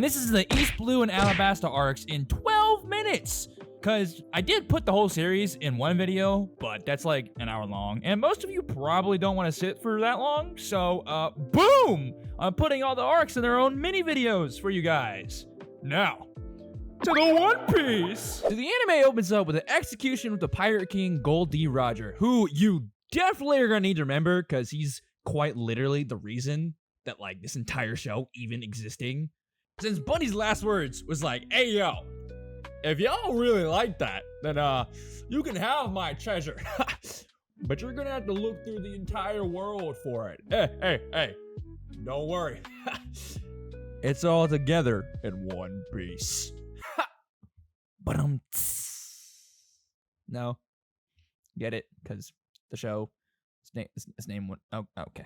This is the East Blue and Alabasta arcs in 12 minutes. Because I did put the whole series in one video, but that's like an hour long. And most of you probably don't want to sit for that long. So, boom! I'm putting all the arcs in their own mini videos for you guys. Now, to the One Piece! So the anime opens up with an execution with the Pirate King Gold D. Roger, who you definitely are going to need to remember because he's quite literally the reason that like this entire show even existing. Since Bunny's last words was like, hey yo, if y'all really like that, then you can have my treasure. But you're gonna have to look through the entire world for it. Hey, don't worry. It's all together in one piece. But no, get it? Because the show, his name went. Oh, okay.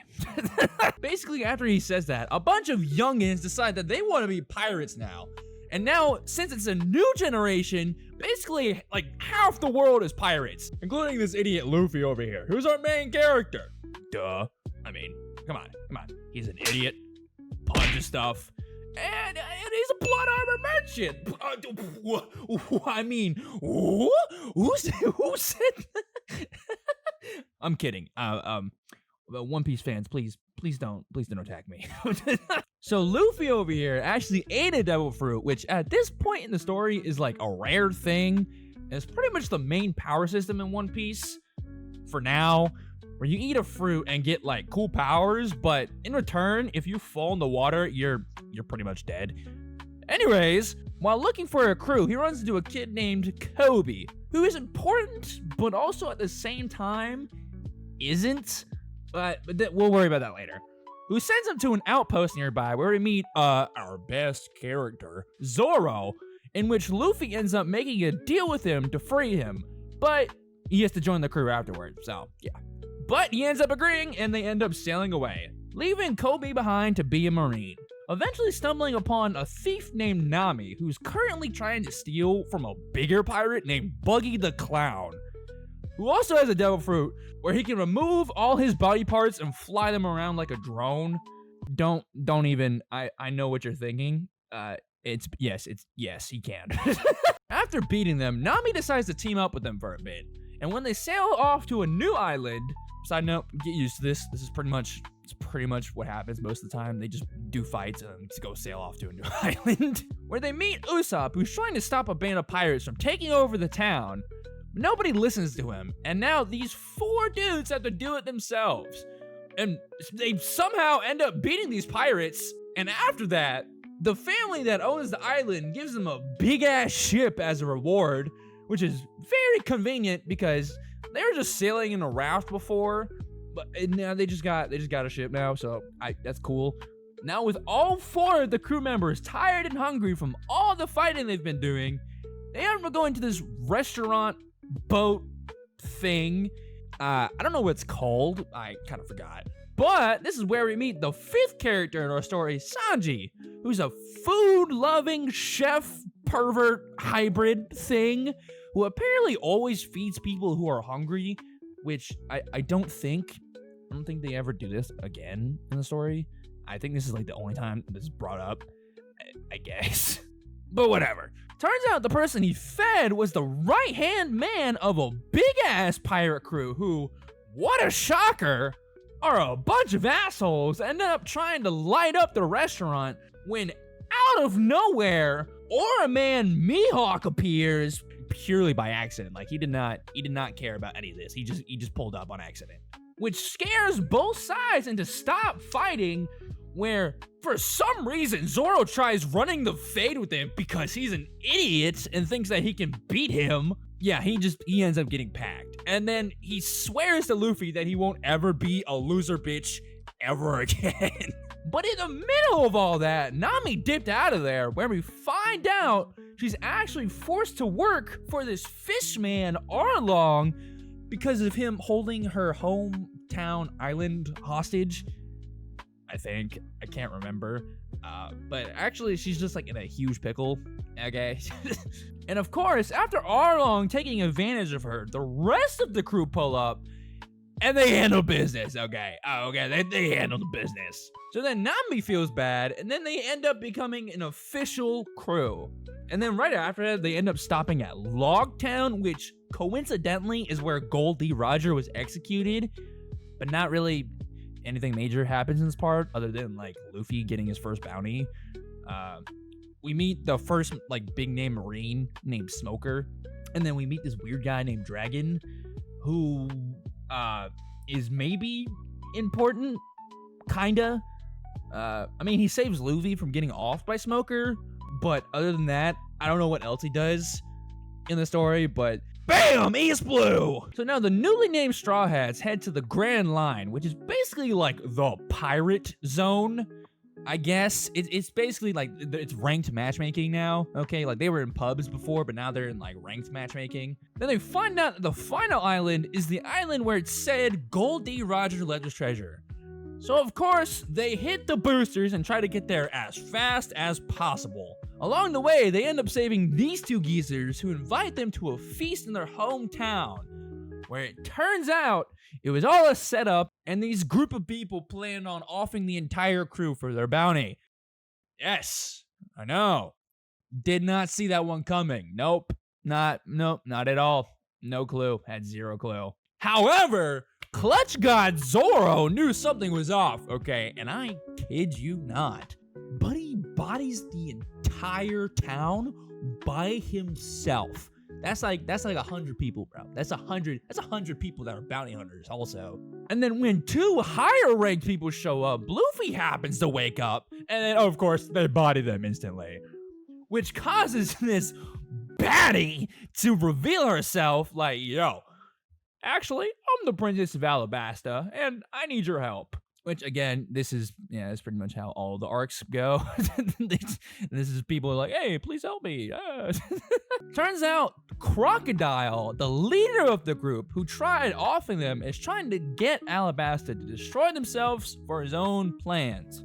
Basically, after he says that, a bunch of youngins decide that they want to be pirates now. And now, since it's a new generation, basically, like, half the world is pirates, including this idiot Luffy over here, who's our main character. Duh. I mean, come on. He's an idiot, punches stuff, and he's a plot armor merchant. I mean, who said that? I'm kidding. One Piece fans, please don't attack me. So Luffy over here actually ate a devil fruit, which at this point in the story is like a rare thing. And it's pretty much the main power system in One Piece for now, where you eat a fruit and get like cool powers, but in return, if you fall in the water, you're pretty much dead. Anyways, while looking for a crew, he runs into a kid named Kobe, who is important, but also at the same time isn't. But we'll worry about that later. Who sends him to an outpost nearby where we meet our best character, Zoro, in which Luffy ends up making a deal with him to free him, but he has to join the crew afterwards, so yeah. But he ends up agreeing and they end up sailing away, leaving Kobe behind to be a marine, eventually stumbling upon a thief named Nami who's currently trying to steal from a bigger pirate named Buggy the Clown, who also has a devil fruit where he can remove all his body parts and fly them around like a drone. Don't even, I know what you're thinking. Yes, he can. After beating them, Nami decides to team up with them for a bit. And when they sail off to a new island, side note, get used to this. This is pretty much what happens most of the time. They just do fights and go sail off to a new island. Where they meet Usopp, who's trying to stop a band of pirates from taking over the town. Nobody listens to him, and now these 4 dudes have to do it themselves. And they somehow end up beating these pirates, and after that, the family that owns the island gives them a big-ass ship as a reward, which is very convenient because they were just sailing in a raft before, but now they just got a ship now, so that's cool. Now with all 4 of the crew members tired and hungry from all the fighting they've been doing, they end up going to this restaurant boat thing. I don't know what it's called. I kind of forgot. But this is where we meet the 5th character in our story, Sanji, who's a food-loving chef pervert hybrid thing who apparently always feeds people who are hungry, which I don't think they ever do this again in the story. I think this is like the only time this is brought up, I guess. But whatever. Turns out the person he fed was the right-hand man of a big-ass pirate crew who, what a shocker, are a bunch of assholes ended up trying to light up the restaurant when out of nowhere, Aura Man Mihawk appears purely by accident. Like he did not care about any of this. He just pulled up on accident, which scares both sides into stop fighting, where for some reason Zoro tries running the fade with him because he's an idiot and thinks that he can beat him. Yeah, he ends up getting packed. And then he swears to Luffy that he won't ever be a loser bitch ever again. But in the middle of all that, Nami dipped out of there, where we find out she's actually forced to work for this fishman Arlong because of him holding her hometown island hostage. I think. I can't remember. But actually, she's just like in a huge pickle. Okay. And of course, after Arlong taking advantage of her, the rest of the crew pull up. And they handle business, okay? Oh, okay, they handle the business. So then Nami feels bad, and then they end up becoming an official crew. And then right after that, they end up stopping at Logtown, which coincidentally is where Goldie Roger was executed, but not really anything major happens in this part other than like Luffy getting his first bounty. We meet the first like big name Marine named Smoker, and then we meet this weird guy named Dragon, who is maybe important, kinda. I mean, he saves Luffy from getting off by Smoker, but other than that, I don't know what else he does in the story, but BAM! East Blue! So now the newly named Straw Hats head to the Grand Line, which is basically like the pirate zone, I guess. It's basically like, it's ranked matchmaking now, okay? Like, they were in pubs before, but now they're in like ranked matchmaking. Then they find out that the final island is the island where it said Goldie Roger left his treasure. So of course, they hit the boosters and try to get there as fast as possible. Along the way, they end up saving these two geezers who invite them to a feast in their hometown, where it turns out it was all a setup and these group of people planned on offing the entire crew for their bounty. Yes, I know. Did not see that one coming. Nope, not at all. No clue, had zero clue. However, Clutch God Zoro knew something was off, okay? And I kid you not. Buddy bodies the entire town by himself. That's like 100 people, bro. That's 100 people that are bounty hunters also. And then when two higher ranked people show up, Luffy happens to wake up, and then of course they body them instantly, which causes this baddie to reveal herself like, yo, actually, I'm the Princess of Alabasta, and I need your help. Which, again, that's pretty much how all the arcs go. This is people like, hey, please help me. Turns out, Crocodile, the leader of the group who tried offing them, is trying to get Alabasta to destroy themselves for his own plans.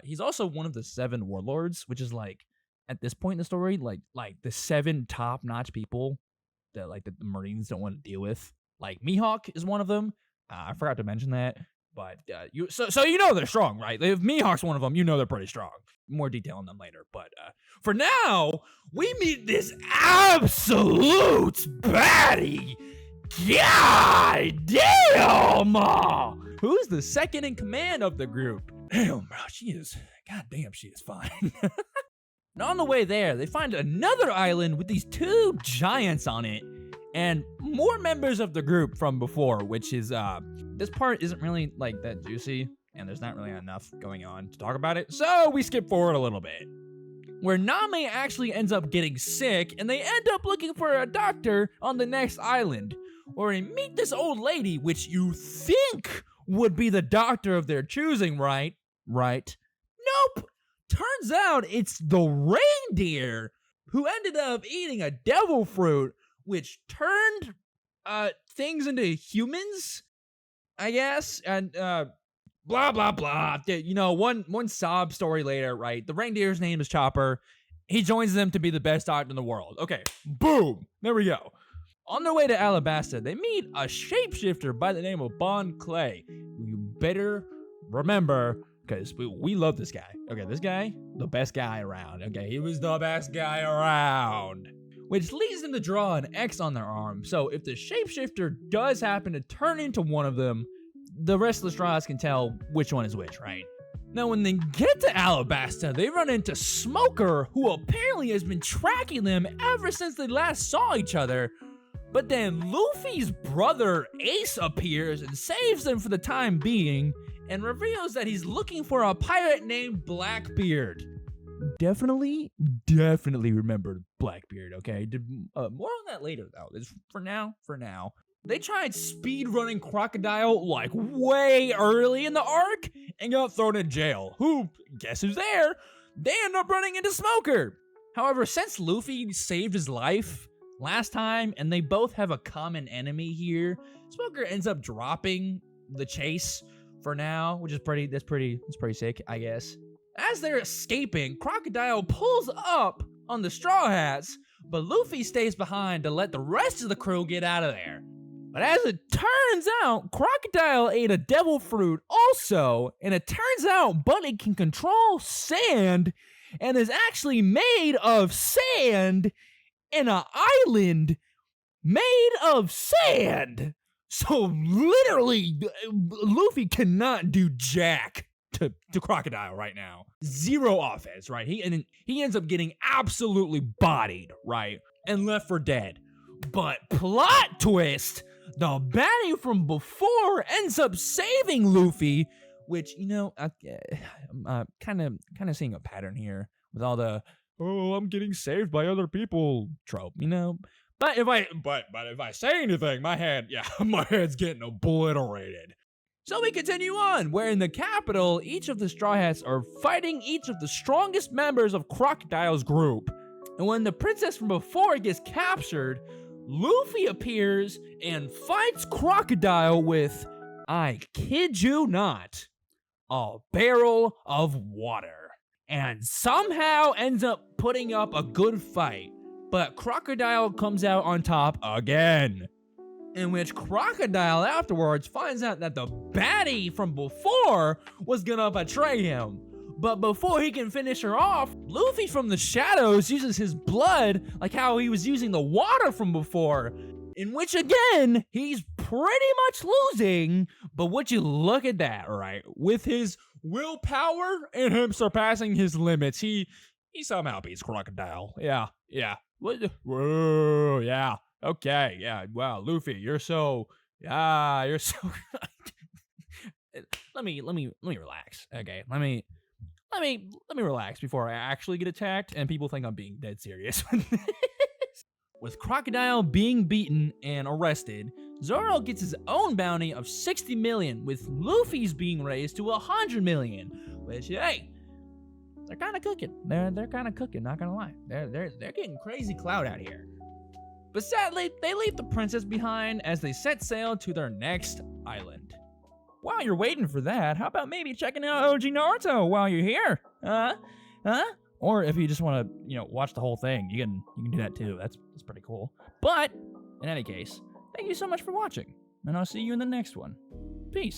He's also one of the 7 warlords, which is like, at this point in the story, like the 7 top-notch people that like the Marines don't want to deal with. Like Mihawk is one of them. I forgot to mention that, but so you know they're strong, right? If Mihawk's one of them, you know they're pretty strong. More detail on them later, but for now, we meet this absolute baddie. God damn! Who's the second in command of the group? Damn, bro, she is fine. And on the way there, they find another island with these 2 giants on it, and more members of the group from before, which is, this part isn't really, like, that juicy, and there's not really enough going on to talk about it, so we skip forward a little bit. Where Nami actually ends up getting sick, and they end up looking for a doctor on the next island, where they meet this old lady, which you think would be the doctor of their choosing, right? Nope! Turns out it's the reindeer who ended up eating a devil fruit, which turned things into humans, I guess, and blah blah blah. You know, one sob story later, right? The reindeer's name is Chopper. He joins them to be the best doctor in the world. Okay, boom, there we go. On their way to Alabasta, they meet a shapeshifter by the name of Bon Clay, who you better remember, because we love this guy. Okay, this guy, the best guy around. Okay, he was the best guy around. Which leads them to draw an X on their arm. So if the shapeshifter does happen to turn into one of them, the rest of the straws can tell which one is which, right? Now, when they get to Alabasta, they run into Smoker, who apparently has been tracking them ever since they last saw each other. But then Luffy's brother Ace appears and saves them for the time being, and reveals that he's looking for a pirate named Blackbeard. Definitely remember Blackbeard, okay? More on that later, though. For now. They tried speed running Crocodile like way early in the arc and got thrown in jail. Guess who's there? They end up running into Smoker. However, since Luffy saved his life last time and they both have a common enemy here, Smoker ends up dropping the chase for now, which is pretty sick, I guess. As they're escaping, Crocodile pulls up on the Straw Hats, but Luffy stays behind to let the rest of the crew get out of there. But as it turns out, Crocodile ate a devil fruit also, and it turns out Bunny can control sand and is actually made of sand in an island made of sand. So literally, Luffy cannot do jack to Crocodile right now. Zero offense, right? He ends up getting absolutely bodied, right? And left for dead. But plot twist, the baddie from before ends up saving Luffy, which, you know, I'm kind of seeing a pattern here with all the, oh, I'm getting saved by other people trope, you know? But if I say anything, my head's getting obliterated. So we continue on, where in the capital, each of the Straw Hats are fighting each of the strongest members of Crocodile's group. And when the princess from before gets captured, Luffy appears and fights Crocodile with, I kid you not, a barrel of water. And somehow ends up putting up a good fight. But Crocodile comes out on top again. In which Crocodile afterwards finds out that the baddie from before was gonna betray him. But before he can finish her off, Luffy from the shadows uses his blood like how he was using the water from before. In which again, he's pretty much losing. But would you look at that, right? With his willpower and him surpassing his limits, he somehow beats Crocodile. Yeah. Whoa, yeah. Okay, yeah. Wow, Luffy, you're so good. let me relax. Okay, let me relax before I actually get attacked and people think I'm being dead serious. With Crocodile being beaten and arrested, Zoro gets his own bounty of 60 million, with Luffy's being raised to 100 million. Which, hey, they're kind of cooking. They're kind of cooking. Not gonna lie. They're getting crazy clout out here. But sadly, they leave the princess behind as they set sail to their next island. While you're waiting for that, how about maybe checking out OG Naruto while you're here? Or if you just want to, watch the whole thing, you can do that too. That's pretty cool. But in any case, thank you so much for watching, and I'll see you in the next one. Peace.